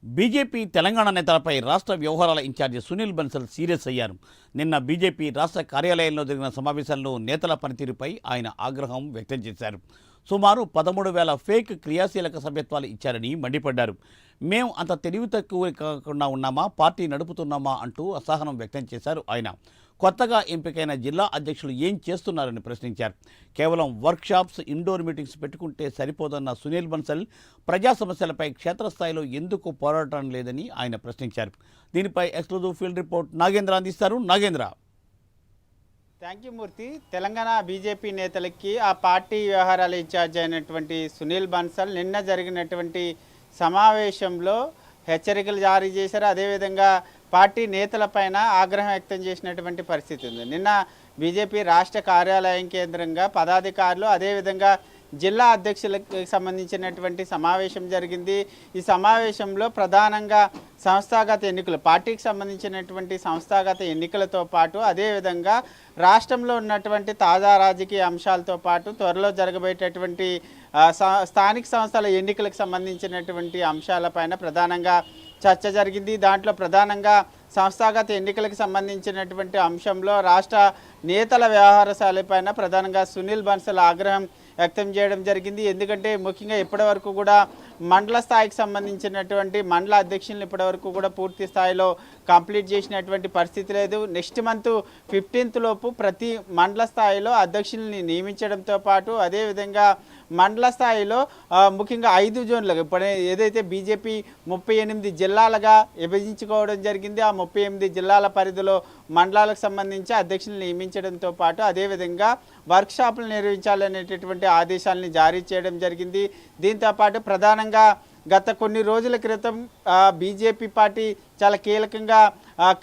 BJP Telangana నేతలపై రాష్ట్ర వ్యవహారాల ఇన్ఛార్జి సునీల్ బన్సల్ సీరియస్ అయ్యారు. నిన్న బీజేపీ రాష్ట్ర కార్యాలయంలో జరిగిన సమావేశంలో నేతల పనితీరుపై ఆయన ఆగ్రహం వ్యక్తం చేశారు. సుమారు 13,000 ఫేక్ క్రియాశీలక సభ్యత్వాలు ఇచ్చారని మండిపడ్డారు. మేం అంత తెలివి తక్కువ కాకుండా ఉన్నామా, పార్టీ నడుపుతున్నామా అంటూ అసహనం వ్యక్తం చేశారు ఆయన. కొత్తగా ఎంపికైన జిల్లా అధ్యక్షులు ఏం చేస్తున్నారని ప్రశ్నించారు. కేవలం వర్క్షాప్స్, ఇండోర్ మీటింగ్స్ పెట్టుకుంటే సరిపోదన్న సునీల్ బన్సల్ ప్రజా సమస్యలపై క్షేత్రస్థాయిలో ఎందుకు పోరాటం లేదని ఆయన ప్రశ్నించారు. దీనిపై ఎక్స్క్లూజివ్ ఫీల్డ్ రిపోర్ట్ నాగేంద్ర అందిస్తారు. Nagendra. Thank you Murthy. Telangana BJP నేతలకి ఆ పార్టీ వ్యవహారాల ఇన్ఛార్జ్ అయినటువంటి సునీల్ బన్సల్ నిన్న జరిగినటువంటి సమావేశంలో హెచ్చరికలు జారీ చేశారు. అదేవిధంగా పార్టీ నేతలపైన ఆగ్రహం వ్యక్తం చేసినటువంటి పరిస్థితి ఉంది. నిన్న బీజేపీ రాష్ట్ర కార్యాలయం కేంద్రంగా పదాధికారులు అదేవిధంగా జిల్లా అధ్యక్షులకు సంబంధించినటువంటి సమావేశం జరిగింది. ఈ సమావేశంలో ప్రధానంగా సంస్థాగత ఎన్నికలు, పార్టీకి సంబంధించినటువంటి సంస్థాగత ఎన్నికలతో పాటు అదేవిధంగా రాష్ట్రంలో ఉన్నటువంటి తాజా రాజకీయ అంశాలతో పాటు త్వరలో జరగబోయేటటువంటి స్థానిక సంస్థల ఎన్నికలకు సంబంధించినటువంటి అంశాలపైన ప్రధానంగా చర్చ జరిగింది. దాంట్లో ప్రధానంగా సంస్థాగత ఎన్నికలకు సంబంధించినటువంటి అంశంలో రాష్ట్ర నేతల వ్యవహారశాలపైన ప్రధానంగా సునీల్ బన్సల్ ఆగ్రహం వ్యక్తం చేయడం జరిగింది. ఎందుకంటే ముఖ్యంగా ఇప్పటివరకు కూడా మండల స్థాయికి సంబంధించినటువంటి మండల అధ్యక్షులను ఇప్పటివరకు కూడా పూర్తి స్థాయిలో కంప్లీట్ చేసినటువంటి పరిస్థితి లేదు. నెక్స్ట్ మంత్ 15th లోపు ప్రతి మండల స్థాయిలో అధ్యక్షుల్ని నియమించడంతో పాటు అదేవిధంగా మండల స్థాయిలో ముఖ్యంగా 5 జోన్లుగా ఇప్పుడు ఏదైతే బీజేపీ 38 జిల్లాలుగా విభజించుకోవడం జరిగింది. ఆ 38 జిల్లాల పరిధిలో మండలాలకు సంబంధించి అధ్యక్షులను నియమించడంతో పాటు అదేవిధంగా వర్క్షాపులు నిర్వహించాలనేటటువంటి ఆదేశాలని జారీ చేయడం జరిగింది. దీంతోపాటు ప్రధానంగా గత కొన్ని రోజుల క్రితం బీజేపీ పార్టీ చాలా కీలకంగా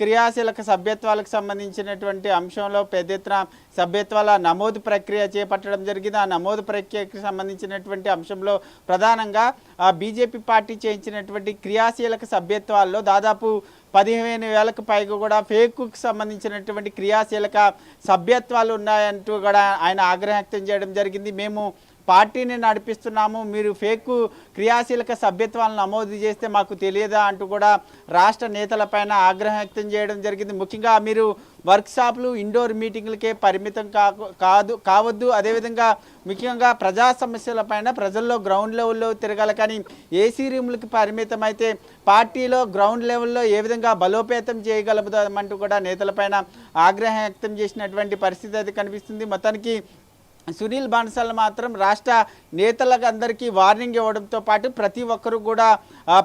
క్రియాశీలక సభ్యత్వాలకు సంబంధించినటువంటి అంశంలో పెద్ద ఎత్తున సభ్యత్వాల నమోదు ప్రక్రియ చేపట్టడం జరిగింది. ఆ నమోదు ప్రక్రియకి సంబంధించినటువంటి అంశంలో ప్రధానంగా బీజేపీ పార్టీ చేయించినటువంటి క్రియాశీలక సభ్యత్వాల్లో దాదాపు 15,000కు పైగా కూడా ఫేక్కు సంబంధించినటువంటి క్రియాశీలక సభ్యత్వాలు ఉన్నాయంటూ కూడా ఆయన ఆగ్రహం వ్యక్తం చేయడం జరిగింది. మేము పార్టీని నడిపిస్తున్నాము, మీరు ఫేక్ క్రియాశీలక సభ్యత్వాలను నమోదు చేస్తే మాకు తెలియదా అంటూ కూడా రాష్ట్ర నేతలపైన ఆగ్రహం వ్యక్తం చేయడం జరిగింది. ముఖ్యంగా మీరు వర్క్షాప్లు, ఇండోర్ మీటింగ్లకే పరిమితం కావద్దు. అదేవిధంగా ముఖ్యంగా ప్రజా సమస్యలపైన ప్రజల్లో గ్రౌండ్ లెవెల్లో తిరగాలి, కానీ ఏసీ రూమ్లకి పరిమితం అయితే పార్టీలో గ్రౌండ్ లెవెల్లో ఏ విధంగా బలోపేతం చేయగలుగుతామంటూ కూడా నేతలపైన ఆగ్రహం వ్యక్తం చేసినటువంటి పరిస్థితి అయితే కనిపిస్తుంది. మొత్తానికి సునీల్ బన్సల్ మాత్రం రాష్ట్ర నేతలకు అందరికీ వార్నింగ్ ఇవ్వడంతో పాటు ప్రతి ఒక్కరూ కూడా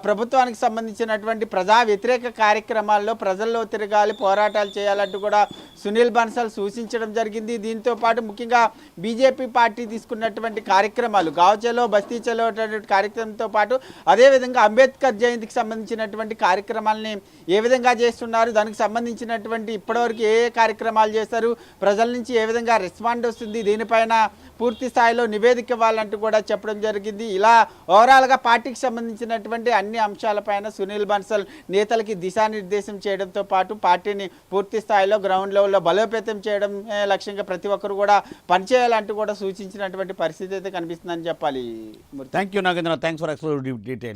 ప్రభుత్వానికి సంబంధించినటువంటి ప్రజా వ్యతిరేక కార్యక్రమాల్లో ప్రజల్లో తిరగాలి, పోరాటాలు చేయాలంటూ కూడా సునీల్ బన్సల్ సూచించడం జరిగింది. దీంతో పాటు ముఖ్యంగా బీజేపీ పార్టీ తీసుకున్నటువంటి కార్యక్రమాలు గావ్ చలో బస్తీ చలో అనేటువంటి కార్యక్రమంతో పాటు అదేవిధంగా అంబేద్కర్ జయంతికి సంబంధించినటువంటి కార్యక్రమాలని ఏ విధంగా చేస్తున్నారు, దానికి సంబంధించినటువంటి ఇప్పటివరకు ఏ కార్యక్రమాలు చేస్తారు, ప్రజల నుంచి ఏ విధంగా రెస్పాండ్ వస్తుంది, దీనిపైన పూర్తి స్థాయిలో నివేదిక ఇవ్వాలంటూ కూడా చెప్పడం జరిగింది. ఇలా ఓవరాల్గా పార్టీకి సంబంధించినటువంటి అన్ని అంశాలపైన సునీల్ బన్సల్ నేతలకి దిశానిర్దేశం చేయడంతో పాటు పార్టీని పూర్తి స్థాయిలో గ్రౌండ్ లెవెల్లో బలోపేతం చేయడం లక్ష్యంగా ప్రతి ఒక్కరు కూడా పనిచేయాలంటూ కూడా సూచించినటువంటి పరిస్థితి అయితే కనిపిస్తుందని చెప్పాలి. Thank you Nagendra. Thanks for exclusive details.